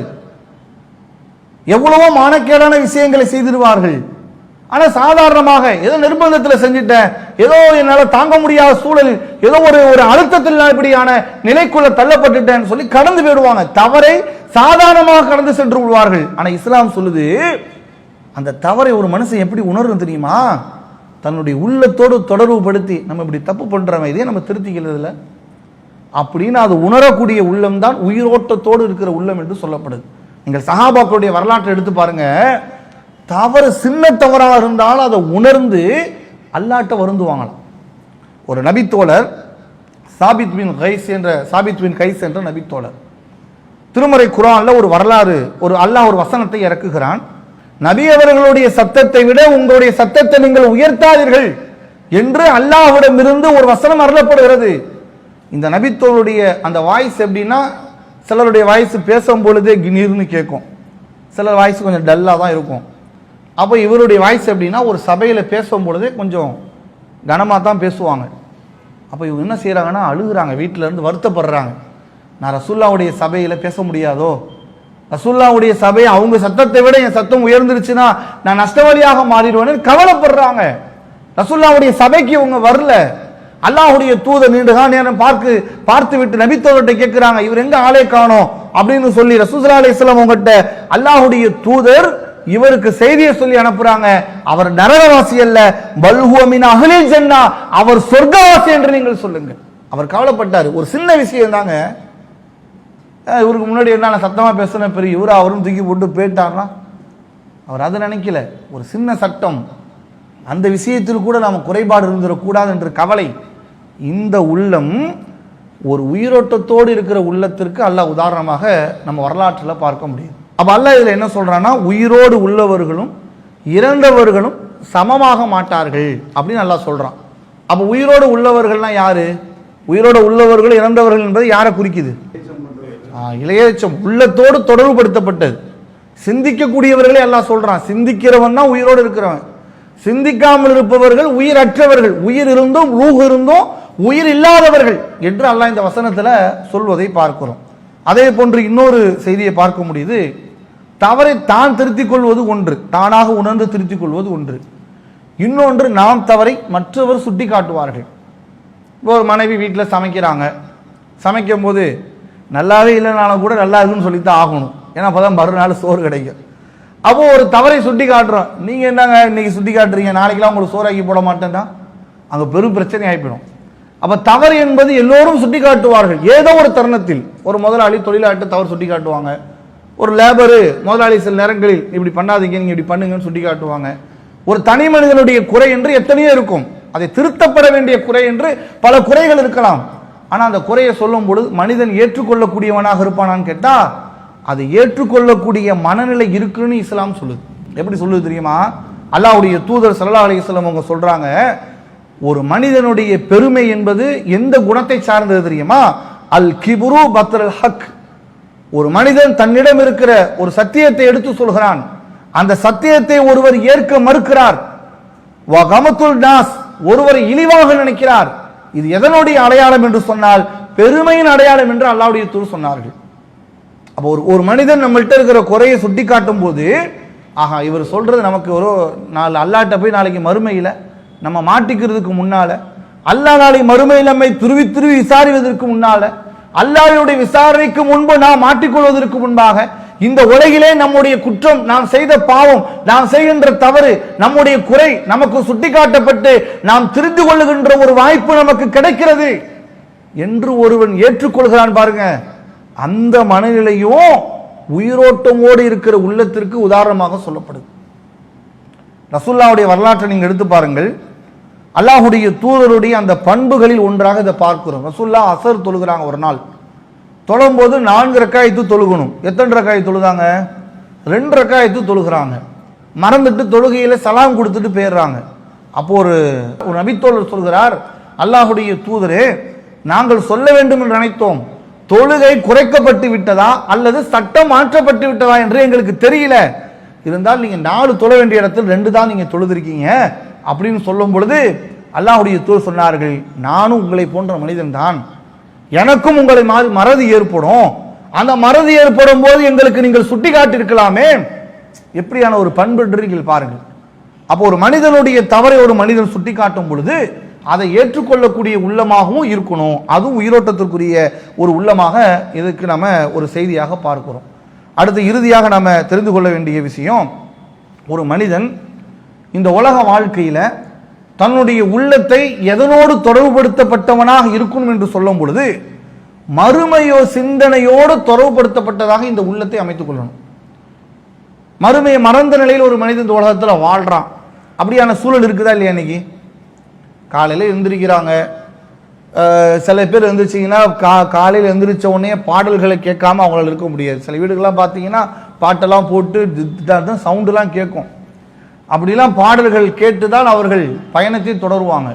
எவ்வளவோ மானக்கேடான விஷயங்களை செய்திருவார்கள். ஆனால் சாதாரணமாக ஏதோ நிர்பந்தத்தில் செஞ்சுட்டேன், ஏதோ என்னால் தாங்க முடியாத சூழலில் ஏதோ ஒரு அழுத்தத்தில் இப்படியான நிலைக்குள்ள தள்ளப்பட்டுட்டேன்னு சொல்லி கடந்து போயிடுவாங்க. தவறை சாதாரணமாக கடந்து சென்று விடுவார்கள். ஆனால் இஸ்லாம் சொல்லுது, அந்த தவறை ஒரு மனுஷன் எப்படி உணரும் தெரியுமா? தன்னுடைய உள்ளத்தோடு தொடர்பு படுத்தி, நம்ம இப்படி தப்பு பண்றோம், இதே நம்ம திருத்திக்கிறது இல்லை அப்படின்னு அது உணரக்கூடிய உள்ளம் தான் உயிரோட்டத்தோடு இருக்கிற உள்ளம் என்று சொல்லப்படுது. நீங்கள் சஹாபாக்களுடைய வரலாற்றை எடுத்து பாருங்க. தவறு சின்ன தவறாக இருந்தாலும் அதை உணர்ந்து அல்லாஹ்ட்ட வருந்துவாங்களாம். ஒரு நபித்தோழர் சாபித் பின் கைஸ் என்ற நபித்தோழர், திருமறை குர்ஆன்ல ஒரு வரலாறு, அல்லாஹ் ஒரு வசனத்தை இறக்குகிறான். நபி அவர்களுடைய சத்தத்தை விட உங்களுடைய சத்தத்தை நீங்கள் உயர்த்தாதீர்கள் என்று அல்லாஹ்விடமிருந்து ஒரு வசனம் அருளப்படுகிறது. இந்த நபித்தோருடைய அந்த வாய்ஸ் எப்படின்னா, சிலருடைய வாய்ஸ் பேசும் பொழுதே கிணீர்னு கேட்கும், சிலர் வாய்ஸ் கொஞ்சம் டல்லாக தான் இருக்கும். அப்போ இவருடைய வாய்ஸ் எப்படின்னா, ஒரு சபையில் பேசும் பொழுதே கொஞ்சம் கனமாக தான் பேசுவாங்க. அப்போ இவங்க என்ன செய்கிறாங்கன்னா, அழுகுறாங்க, வீட்டிலேருந்து வருத்தப்படுறாங்க. நான் ரசூல்லாவுடைய சபையில் பேச முடியாதோ, ரசூல்லாவுடைய சபை அவங்க சத்தத்தை விட என் சத்தம் உயர்ந்துருச்சுன்னா நான் நஷ்டவாளியாக மாறிடுவேன்னு கவலைப்படுறாங்க. ரசூல்லாவுடைய சபைக்கு இவங்க வரல. அல்லாஹ்வுடைய தூதர் நீண்ட நேரம் பார்த்து விட்டு நபித்தோர்கிட்ட கேட்கிறாங்க, இவர் எங்க ஆளே காணோம் அப்படின்னு சொல்லி ரசூலுல்லாஹி அலைஹி வஸல்லம் அவங்ககிட்ட அல்லாஹ்வுடைய தூதர் இவருக்கு செய்தியை சொல்லி அனுப்புறாங்க. அவர் நரகவாசி அல்ல, பல் ஹுவ மின் அஹ்லில் ஜன்னah, அவர் சொர்க்கவாசி என்று நீங்கள் சொல்லுங்க. அவர் கவலைப்பட்டார். ஒரு சின்ன விஷயம் தாங்க. இவருக்கு முன்னாடி என்ன சத்தமா பேசுன பெரிய இவரு அவரும் தூக்கி போட்டு போயிட்டார்னா, அவர் அதை நினைக்கல. ஒரு சின்ன சட்டம், அந்த விஷயத்தில் கூட நாம குறைபாடு இருந்துடக்கூடாது என்ற கவலை. இந்த உள்ளம் ஒரு உயிரோட்டத்தோடு இருக்கிற உள்ளத்திற்கு அல்லாஹ் உதாரணமாக நம்ம வரலாற்றில் பார்க்க முடியும். அப்ப அல்லாஹ் இதுல என்ன சொல்றான்னா, உயிரோடு உள்ளவர்களும் இறந்தவர்களும் சமமாக மாட்டார்கள் அப்படின்னு அல்லாஹ் சொல்றான். அப்ப உயிரோடு உள்ளவர்கள்னா யாரு? உயிரோடு உள்ளவர்கள் இறந்தவர்கள் என்பது யாரை குறிக்குது? இளையச்சம், உள்ளத்தோடு தொடர்பு படுத்தப்பட்டது. சிந்திக்கக்கூடியவர்களே அல்லாஹ் சொல்றான். சிந்திக்கிறவன் தான் உயிரோடு இருக்கிறவன். சிந்திக்காமல் இருப்பவர்கள் உயிரற்றவர்கள், உயிர் இருந்தும் ரூஹ் இருந்தும் உயிர் இல்லாதவர்கள் என்று அல்லாஹ் இந்த வசனத்துல சொல்வதை பார்க்கிறோம். அதே போன்று இன்னொரு செய்தியை பார்க்க முடியுது. தவறை தான் திருத்திக் கொள்வது ஒன்று, தானாக உணர்ந்து திருத்திக் கொள்வது ஒன்று. இன்னொன்று, நாம் தவறை மற்றவர் சுட்டி காட்டுவார்கள். இப்போ ஒரு மனைவி வீட்டில் சமைக்கிறாங்க, சமைக்கும் போது நல்லாவே இல்லைனாலும் கூட நல்லா இருக்குன்னு சொல்லித்தான் ஆகணும், ஏன்னா அப்போதான் மறுநாள் சோறு கிடைக்கும். அப்போ ஒரு தவறை சுட்டி காட்டுறோம், நீங்க என்னங்க இன்னைக்கு சுட்டி காட்டுறீங்க, நாளைக்கெல்லாம் உங்களுக்கு சோறாக்கி போட மாட்டேன்னா அங்க பெரும் பிரச்சனை ஆகிப்படும். அப்ப தவறு என்பது எல்லோரும் சுட்டி காட்டுவார்கள். ஏதோ ஒரு தருணத்தில் ஒரு முதலாளி தொழிலாளர்கிட்ட தவறு சுட்டி காட்டுவாங்க, ஒரு லேபரு முதலாளி சில நேரங்களில் இப்படி பண்ணாதீங்க நீங்க இப்படி பண்ணுங்கன்னு சுட்டி காட்டுவாங்க. ஒரு தனி மனிதனுடைய குறை என்று எத்தனையோ இருக்கும், அதை திருத்தப்பட வேண்டிய குறை என்று பல குறைகள் இருக்கலாம். ஆனா அந்த குறையை சொல்லும் பொழுது மனிதன் ஏற்றுக்கொள்ளக்கூடியவனாக இருப்பானான்னு கேட்டா, அதை ஏற்றுக்கொள்ளக்கூடிய மனநிலை இருக்குன்னு இஸ்லாம் சொல்லுது. எப்படி சொல்லுது தெரியுமா? அல்லாஹ்வுடைய தூதர் ஸல்லல்லாஹு அலைஹி வஸல்லம் அவங்க சொல்றாங்க, ஒரு மனிதனுடைய பெருமை என்பது எந்த குணத்தை சார்ந்தது தெரியுமா? அல் கிபுரு பத்ரல் ஹக். ஒரு மனிதன் தன்னிடம் இருக்கிற ஒரு சத்தியத்தை எடுத்து சொல்கிறான், அந்த சத்தியத்தை ஒருவர் ஏற்க மறுக்கிறார். வ கமத்துல் நாஸ், ஒருவரை இழிவாக நினைக்கிறார். இது எதனுடைய அடையாளம் என்று சொன்னால் பெருமையின் அடையாளம் என்று அல்லாஹ்வுடைய தூதர் சொன்னார்கள். அப்போ ஒரு மனிதன் நம்மள்கிட்ட இருக்கிற குறையை சுட்டி காட்டும் போது, ஆஹா இவர் சொல்றது நமக்கு ஒரு நாள் அல்லாஹ்ட்ட போய் நாளைக்கு மறுமையில நம்ம மாட்டிக்கிறதுக்கு முன்னால, அல்லாஹ் நாளை மறுமையில் நம்மை துருவி விசாரிப்பதற்கு முன்னால, அல்லாஹ்வுடைய விசாரணைக்கு முன்பு நாம் மாட்டிக்கொள்வதற்கு முன்பாக இந்த உலகிலே நம்முடைய குற்றம், நாம் செய்த பாவம், நாம் செய்கின்ற தவறு, நம்முடைய குறை நமக்கு சுட்டிக்காட்டப்பட்டு நாம் தெரிந்து கொள்ளுகின்ற ஒரு வாய்ப்பு நமக்கு கிடைக்கிறது என்று ஒருவன் ஏற்றுக்கொள்கிறான் பாருங்க. அந்த மனநிலையும் உயிரோட்டமோடு இருக்கிற உள்ளத்திற்கு உதாரணமாக சொல்லப்படுது. ரசூலுல்லாஹ்வுடைய வரலாற்றை நீங்க எடுத்து பாருங்கள். அல்லாஹ்வுடைய தூதருடைய அந்த பண்புகளில் ஒன்றாக இதை பார்க்கிறோம். ரசூலுல்லாஹ் அஸர் தொழுகிறாங்க ஒரு நாள். தொழும்போது 4 ரக்காயத்து தொழுகணும். எத்தனை ரக்காயத்து தொழுதாங்க? 2 ரக்காயத்து தொழுகிறாங்க. மறந்துட்டு தொழுகையில சலாம் கொடுத்துட்டு போயிடுறாங்க. அப்போ ஒரு நபித்தோழர் சொல்கிறார், அல்லாஹுடைய தூதரே, நாங்கள் சொல்ல வேண்டும் என்று நினைத்தோம், தொழுகை குறைக்கப்பட்டு விட்டதா அல்லது சட்டம் மாற்றப்பட்டு விட்டதா என்று எங்களுக்கு தெரியல. இருந்தால் நீங்க 4 தொழ வேண்டிய இடத்தில் 2 தான் நீங்க தொழுதிருக்கீங்க அப்படின்னு சொல்லும் பொழுது அல்லாஹுடைய தூதர் சொன்னார்கள், நானும் உங்களை போன்ற மனிதன் தான், எனக்கும் உங்களை மாதிரி மறதி ஏற்படும். அந்த மறதி ஏற்படும் போது எங்களுக்கு நீங்கள் சுட்டி காட்டியிருக்கலாமே. எப்படியான ஒரு பண்புன்றீர்கள் பாருங்கள். அப்போ ஒரு மனிதனுடைய தவறை ஒரு மனிதன் சுட்டி காட்டும் பொழுது அதை ஏற்றுக்கொள்ளக்கூடிய உள்ளமாகவும் இருக்கணும். அதுவும் உயிரோட்டத்திற்குரிய ஒரு உள்ளமாக இதுக்கு நம்ம ஒரு செய்தியாக பார்க்கிறோம். அடுத்து இறுதியாக நம்ம தெரிந்து கொள்ள வேண்டிய விஷயம், ஒரு மனிதன் இந்த உலக வாழ்க்கையில தன்னுடைய உள்ளத்தை எதனோடு தொடர்புபடுத்தப்பட்டவனாக இருக்கணும் என்று சொல்லும் பொழுது மறுமையோ சிந்தனையோடு தொடர்புபடுத்தப்பட்டதாக இந்த உள்ளத்தை அமைத்துக் கொள்ளணும். மறுமையை மறந்த நிலையில் ஒரு மனிதன் இந்த உலகத்தில் வாழ்றான். அப்படியான சூழல் இருக்குதா இல்லையா? இன்னைக்கு காலையில் எழுந்திருக்கிறாங்க, சில பேர் எழுந்திரிச்சிங்கன்னா காலையில் எழுந்திரிச்ச உடனே பாடல்களை கேட்காம அவங்களால இருக்க முடியாது. சில வீடுகள்லாம் பார்த்தீங்கன்னா பாட்டெல்லாம் போட்டு சவுண்டுலாம் கேட்கும். அப்படிலாம் பாடல்கள் கேட்டு தான் அவர்கள் பயணத்தை தொடருவாங்க.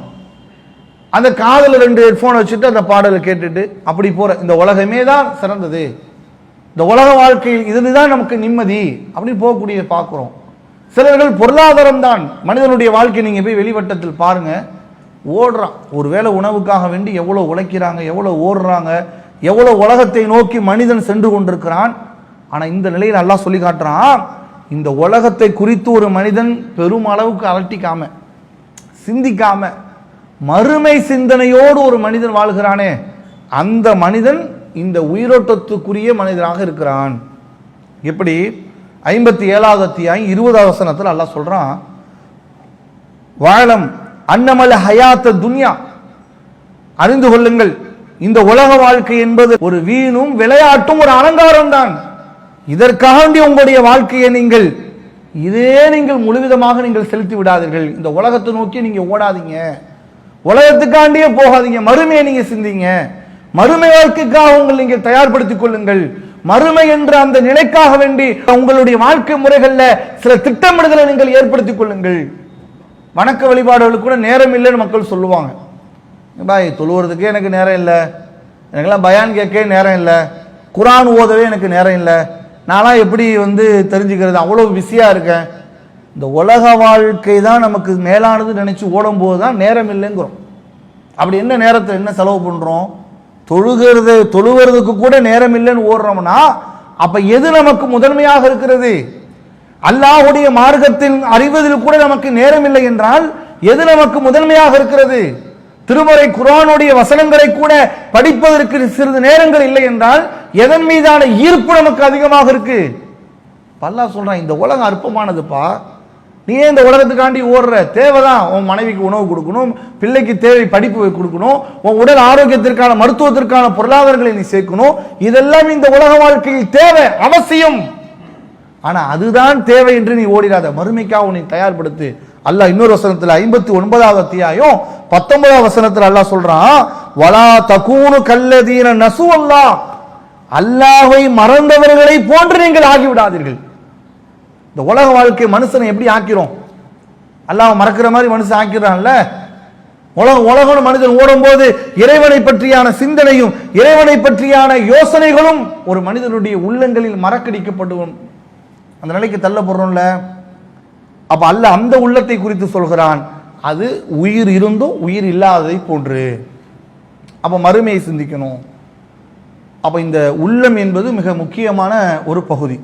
அந்த காதில் 2 ஹெட்ஃபோன் வச்சுட்டு அந்த பாடலை கேட்டுட்டு அப்படி போற இந்த உலகமே தான் சிறந்தது, இந்த உலக வாழ்க்கையில் இதுதான் நமக்கு நிம்மதி அப்படின்னு போகக்கூடிய பார்க்கிறோம். சிலர்கள் பொருளாதாரம் தான் மனிதனுடைய வாழ்க்கை. நீங்க போய் வெளிவட்டத்தில் பாருங்க, ஓடுறான். ஒருவேளை உணவுக்காக வேண்டி எவ்வளவு உழைக்கிறாங்க, எவ்வளவு ஓடுறாங்க, எவ்வளவு உலகத்தை நோக்கி மனிதன் சென்று கொண்டிருக்கிறான். ஆனா இந்த நிலையில் அல்லாஹ் சொல்லி காட்டுறான், இந்த உலகத்தை குறித்து ஒரு மனிதன் பெரும் அளவுக்கு அலட்டிக்காம சிந்திக்காம மறுமை சிந்தனையோடு ஒரு மனிதன் வாழ்கிறானே, அந்த மனிதன் இந்த உயிரோட்டத்துக்குரிய மனிதனாக இருக்கிறான். எப்படி 57வது அத்தியாயம் 20வது வசனத்தில் அல்லாஹ் சொல்றான், வாழம் அன்னமல் ஹயாத்த துன்யா, அறிந்து கொள்ளுங்கள் இந்த உலக வாழ்க்கை என்பது ஒரு வீணும் விளையாட்டும் ஒரு அலங்காரம் தான். இதற்காக உங்களுடைய வாழ்க்கையை நீங்கள் முழுவிதமாக நீங்கள் செலுத்தி விடாதீர்கள். இந்த உலகத்தை நோக்கி நீங்க ஓடாதீங்க, உலகத்துக்காண்டியே போகாதீங்க, மறுமையை நீங்க சிந்திங்க, மறுமை வாழ்க்கைக்காக உங்களை நீங்கள் தயார்படுத்திக் கொள்ளுங்கள். மறுமை என்ற அந்த நிலைக்காக வேண்டி உங்களுடைய வாழ்க்கை முறைகள்ல சில திட்டமிடுதலை நீங்கள் ஏற்படுத்திக் கொள்ளுங்கள். வணக்க வழிபாடுகளுக்கு கூட நேரம் இல்லைன்னு மக்கள் சொல்லுவாங்க. பாய் தொழுவுறதுக்கே எனக்கு நேரம் இல்லை, எனக்கெல்லாம் பயான் கேட்க நேரம் இல்லை, குரான் ஓதவே எனக்கு நேரம் இல்லை, நான்லாம் எப்படி தெரிஞ்சுக்கிறது, அவ்வளோ பிஸியா இருக்கேன். இந்த உலக வாழ்க்கை தான் நமக்கு மேலானது நினைச்சு ஓடும் போது தான் நேரம் இல்லைங்கிறோம். அப்படி என்ன நேரத்தை என்ன செலவு பண்றோம்? தொழுகிறதுக்கு கூட நேரம் இல்லைன்னு ஓடுறோம்னா அப்ப எது நமக்கு முதன்மையாக இருக்கிறது? அல்லாஹ்வுடைய மார்க்கத்தின் அறிவதில் கூட நமக்கு நேரம் இல்லை என்றால் எது நமக்கு முதன்மையாக இருக்கிறது? திருமறை குர்ஆனுடைய வசனங்களை கூட படிப்பதற்கு சிறிது நேரங்கள் இல்லை என்றால் எதன் மீதான ஈர்ப்பு நமக்கு அதிகமாக இருக்கு? அல்லாஹ் சொல்றான், இந்த உலகம் அற்பமானதுப்பா, நீ ஏன் இந்த உலகத்துக்காண்டி ஓடுற? தேவைதான், உன் மனைவிக்கு உணவு கொடுக்கணும், பிள்ளைக்கு தேவை படிப்பு கொடுக்கணும், உன் உடல் ஆரோக்கியத்திற்கான மருத்துவத்திற்கான பொருளாதாரங்களை நீ சேர்க்கணும், இதெல்லாம் இந்த உலக வாழ்க்கையில் தேவை, அவசியம். ஆனா அதுதான் தேவை என்று நீ ஓடிடாத, மறுமைக்காக உன்னை தயார்படுத்து. அல்லாஹ் இன்னொரு வசனத்துல 59வது அத்தியாயம் 19வது வசனத்துல அல்லாஹ் சொல்றான், வலா தகூனு கல்லதீன நசு அல்லாஹ், அல்லாஹ்வை மறந்தவர்களை போன்று நீங்கள் ஆகிவிடாதீர்கள். இந்த உலக வாழ்க்கை மனுஷனை எப்படி ஆக்கிறோம்? அல்லாஹ் மறக்கிற மாதிரி மனுஷன் ஆக்கிறான்ல. உலகம் மனிதன் ஓடும் போது இறைவனை பற்றியான சிந்தனையும் இறைவனை பற்றியான யோசனைகளும் ஒரு மனிதனுடைய உள்ளங்களில் மறக்கடிக்கப்படும் அந்த நிலைக்கு தள்ளப்படுறோம்ல. அப்ப அல்லாஹ் அந்த உள்ளத்தை குறித்து சொல்கிறான், அது உயிர் இருந்தும் உயிர் இல்லாததை போன்று. அப்ப மறுமையை சிந்திக்கணும். அப்ப இந்த உள்ளம் என்பது மிக முக்கியமான ஒரு பகுதி.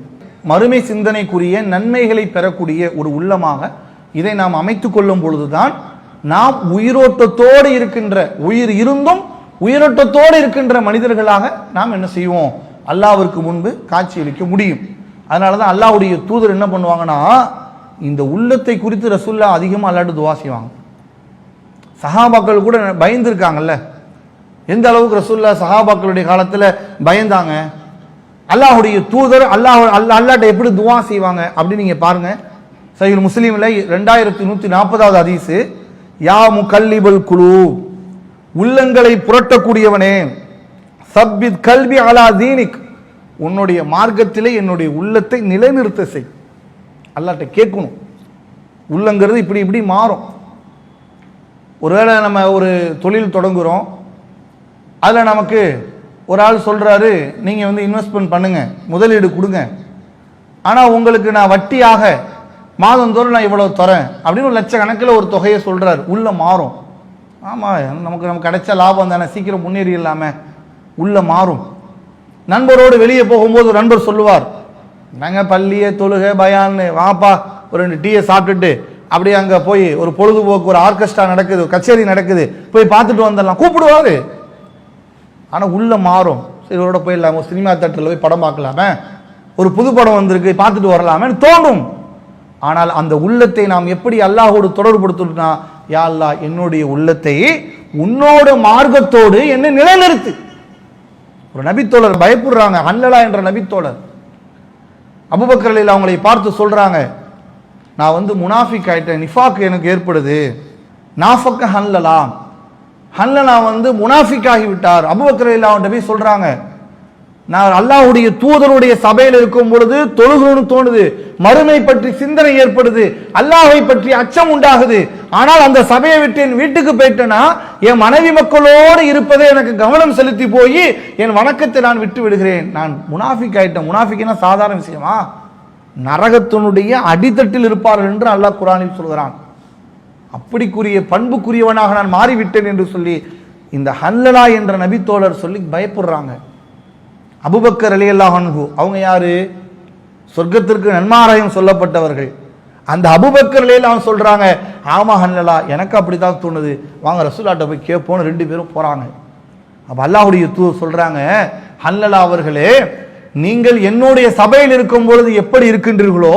மறுமை சிந்தனைக்குரிய நன்மைகளை பெறக்கூடிய ஒரு உள்ளமாக இதை நாம் அமைத்துக் கொள்ளும் பொழுதுதான் நாம் உயிரோட்டத்தோடு இருக்கின்ற, உயிர் இருந்தும் உயிரோட்டத்தோடு இருக்கின்ற மனிதர்களாக நாம் என்ன செய்வோம்? அல்லாஹ்விற்கு முன்பு காட்சியளிக்க முடியும். அதனாலதான் அல்லாஹ்வுடைய தூதர் என்ன பண்ணுவாங்கன்னா, இந்த உள்ளத்தை குறித்து ரசூலுல்லாஹ் அதிகமாக அல்லாஹ்ட்ட துஆ செய்வாங்க. சஹாபாக்கள் கூட பயந்துருக்காங்கல்ல, எந்த அளவுக்கு ரசூலுல்லாஹ் சஹாபாக்களுடைய காலத்துல பயந்தாங்க. அல்லாஹ்வுடைய தூதர் அல்லாஹ்ட்ட எப்படி துஆ செய்வாங்க அப்படின்னு நீங்க பாருங்க. சஹீஹ் முஸ்லிம்ல 2140வது ஹதீஸ், யா முகல்லிபுல் குலூப், உள்ளங்களை புரட்டக்கூடியவனே, சப்பித் கல்வி அலா தீனிக், உன்னுடைய மார்க்கத்திலே என்னுடைய உள்ளத்தை நிலைநிறுத்த செய். அல்லாஹ்ட்ட கேட்கணும். உள்ளங்கிறது இப்படி இப்படி மாறும். ஒருவேளை நம்ம ஒரு தொழில் தொடங்குறோம், அதில் நமக்கு ஒரு ஆள் சொல்றாரு, நீங்க இன்வெஸ்ட்மெண்ட் பண்ணுங்க, முதலீடு கொடுங்க, ஆனால் உங்களுக்கு நான் வட்டியாக மாதந்தோறும் நான் இவ்வளவு தரேன் அப்படின்னு ஒரு லட்சக்கணக்கில் ஒரு தொகையை சொல்றாரு. உள்ள மாறும். ஆமா, நமக்கு கிடைச்ச லாபம் தானே, சீக்கிரம் முன்னேறி இல்லாம உள்ள மாறும். நண்பரோடு வெளியே போகும்போது ஒரு நண்பர் சொல்லுவார், நாங்க பள்ளியை தொழுகை பயான்னு வாப்பா ஒரு 2 டீயை சாப்பிட்டுட்டு அப்படியே அங்க போய் ஒரு பொழுதுபோக்கு, ஒரு ஆர்கெஸ்ட்ரா நடக்குது, கச்சேரி நடக்குது, போய் பார்த்துட்டு வந்துடலாம் கூப்பிடுவாரு. ஆனா உள்ள மாறும். சரி இவரோட போயிடலாம், ஒரு சினிமா தேட்டரில் போய் படம் பார்க்கலாமே, ஒரு புது படம் வந்திருக்கு பார்த்துட்டு வரலாமே தோணும். ஆனால் அந்த உள்ளத்தை நாம் எப்படி அல்லாஹோடு தொடர்புபடுத்தணும்னா, யா அல்லாஹ் என்னுடைய உள்ளத்தை உன்னோட மார்க்கத்தோடு என்னை நிலைநிறுத்து. ஒரு நபித்தோழர் பயப்படுறாங்க, ஹன்லலா என்ற நபித்தோழர். அபூபக்கர் ரலியல்லாஹு அவங்களை பார்த்து சொல்றாங்க, நான் முனாஃபிக் ஆயிட்டேன், நிஃபாக் எனக்கு ஏற்படுது. நாஃபக்க ஹன்லலா, ஹன்லலா முனாஃபிக் ஆகிவிட்டார். அபூபக்கர் ரலியல்லாஹு அவன்கிட்ட போய் சொல்றாங்க, நான் அல்லாஹ்வுடைய தூதருடைய சபையில் இருக்கும் பொழுது தொழுகணும்னு தோணுது, மறுமை பற்றி சிந்தனை ஏற்படுது, அல்லாஹ்வை பற்றி அச்சம் உண்டாகுது. ஆனால் அந்த சபையை விட்டு என் வீட்டுக்கு போயிட்டேன்னா என் மனைவி மக்களோடு இருப்பதை எனக்கு கவனம் செலுத்தி போய் என் வணக்கத்தை நான் விட்டு விடுகிறேன். நான் முனாஃபிக் ஆயிட்டேன். முனாஃபிக்னா சாதாரண விஷயமா? நரகத்தினுடைய அடித்தட்டில் இருப்பார்கள் என்று அல்லாஹ் குர்ஆனில் சொல்கிறான். அப்படிக்குரிய பண்புக்குரியவனாக நான் மாறிவிட்டேன் என்று சொல்லி இந்த ஹன்லலா என்ற நபித்தோழர் சொல்லி பயப்படுறாங்க. அபூபக்கர் ரலியல்லாஹு அன்ஹு அவங்க யாரு? சொர்க்கத்திற்கு நன்மாராயம் சொல்லப்பட்டவர்கள். அந்த அபூபக்கர் ரலியல்லாஹு சொல்றாங்க, ஆமா ஹன்லலா எனக்கு அப்படித்தான் தோணுது, வாங்க ரசூலுல்லாஹ்ட்ட போய் கேட்போம். 2 பேரும் போறாங்க. அப்ப அல்லாஹ்வுடைய தூதர் சொல்றாங்க, ஹன்லலா அவர்களே, நீங்கள் என்னுடைய சபையில் இருக்கும் பொழுது எப்படி இருக்கின்றீர்களோ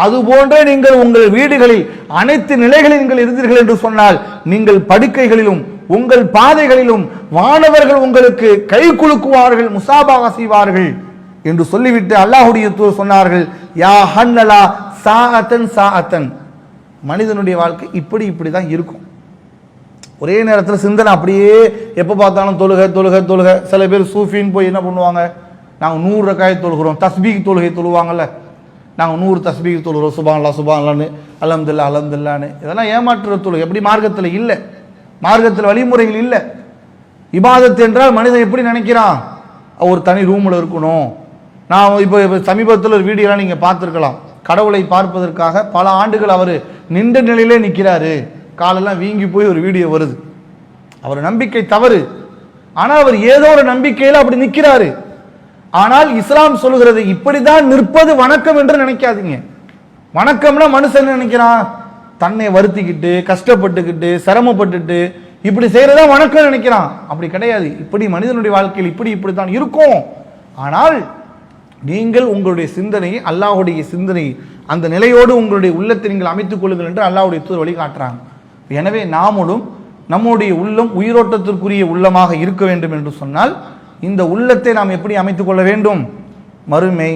அது போன்றே நீங்கள் உங்கள் வீடுகளில் அனைத்து நிலைகளில் நீங்கள் இருந்தீர்கள் என்று சொன்னால், நீங்கள் படுக்கைகளிலும் உங்கள் பாதைகளிலும் வானவர்கள் உங்களுக்கு கை குலுக்குவார்கள், முசாபாக செய்வார்கள் என்று சொல்லிவிட்டு அல்லாஹ்வுடைய தூதர் சொன்னார்கள், யா ஹன்லலா சாஅத்தன் சாஅத்தன், மனிதனுடைய வாழ்க்கை இப்படி தான் இருக்கும். ஒரே நேரத்தில் சிந்தனை அப்படியே எப்போ பார்த்தாலும் தொழுகை தொழுகை தொழுகை. சில பேர் சூஃபின்னு போய் என்ன பண்ணுவாங்க, நாங்கள் 100 ரக்காயத் தொழுகிறோம், தஸ்பீக் தொழுகை தொழுவாங்கல்ல, நாங்கள் 100 தஸ்பீக் தொழுகிறோம், சுப்ஹானல்லாஹ் சுப்ஹானல்லாஹ்னு அல்ஹம்துலில்லாஹ் அல்ஹம்துலில்லாஹ்னு. இதெல்லாம் ஏமாற்றுற தொழுகை. எப்படி மார்க்கத்தில் இல்லை, மார்க்கத்தில் வழிமுறைகள் இல்லை. இபாதத் என்றால் மனிதன் எப்படி நினைக்கிறான், ஒரு தனி ரூமில் இருக்கணும். நான் இப்போ சமீபத்தில் ஒரு வீடியோலாம் நீங்கள் பார்த்துருக்கலாம். கடவுளை பார்ப்பதற்காக பல ஆண்டுகள் அவர் நின்ற நிலையிலே நிற்கிறாரு, காலெல்லாம் வீங்கி போய் ஒரு வீடியோ வருது. அவர் நம்பிக்கை தவறு, ஆனால் அவர் ஏதோ ஒரு நம்பிக்கையில் அப்படி நிற்கிறாரு. ஆனால் இஸ்லாம் சொல்லுகிறது, இப்படிதான் நிற்பது வணக்கம் என்று நினைக்காதீங்க. வணக்கம்னா மனுஷன் நினைக்கிறான், தன்னை வருத்திக்கிட்டு கஷ்டப்பட்டுக்கிட்டு சிரமப்பட்டுட்டு இப்படி செய்யறதா வணக்கம் நினைக்கிறான். அப்படி கிடையாது. இப்படி மனிதனுடைய வாழ்க்கையில் இப்படித்தான் இருக்கும். ஆனால் நீங்கள் உங்களுடைய சிந்தனையை அல்லாஹ்வுடைய சிந்தனை அந்த நிலையோடு உங்களுடைய உள்ளத்தை நீங்கள் அமைத்துக் கொள்ளுங்கள் என்று அல்லாஹ்வுடைய தூதர் வழிகாட்டுறாங்க. எனவே நாமளும் நம்முடைய உள்ளம் உயிரோட்டத்திற்குரிய உள்ளமாக இருக்க வேண்டும் என்று சொன்னால் இந்த உள்ளத்தை நாம் எப்படி அமைத்துக் கொள்ள வேண்டும்? மறுமை,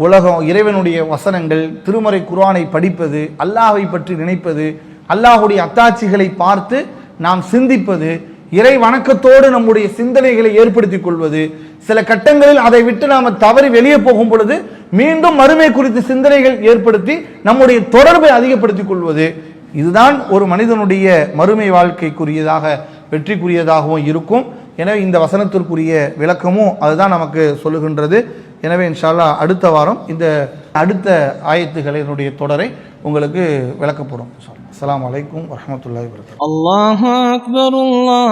உலகம், இறைவனுடைய வசனங்கள், திருமறை குர்ஆனை படிப்பது, அல்லாஹ்வை பற்றி நினைப்பது, அல்லாஹ்வுடைய அத்தாட்சிகளை பார்த்து நாம் சிந்திப்பது, இறை வணக்கத்தோடு நம்முடைய சிந்தனைகளை ஏற்படுத்திக் கொள்வது, சில கட்டங்களில் அதை விட்டு நாம் தவறி வெளியே போகும் பொழுது மீண்டும் மறுமை குறித்து சிந்தனைகள் ஏற்படுத்தி நம்முடைய தொடர்பை அதிகப்படுத்திக் கொள்வது, இதுதான் ஒரு மனிதனுடைய மறுமை வாழ்க்கைக்குரியதாக வெற்றிக்குரியதாகவும் இருக்கும். எனவே இந்த வசனத்திற்குரிய விளக்கமும் அதுதான் நமக்கு சொல்லுகின்றது. எனவே இன்ஷா அல்லாஹ் அடுத்த வாரம் இந்த அடுத்த ஆயத்துகளினுடைய தொடரை உங்களுக்கு விளக்கப்படும். அஸ்ஸலாமு அலைக்கும் வரஹ்மத்துல்லாஹி வபரகாத்துஹு. அல்லாஹு அக்பர், அல்லாஹ்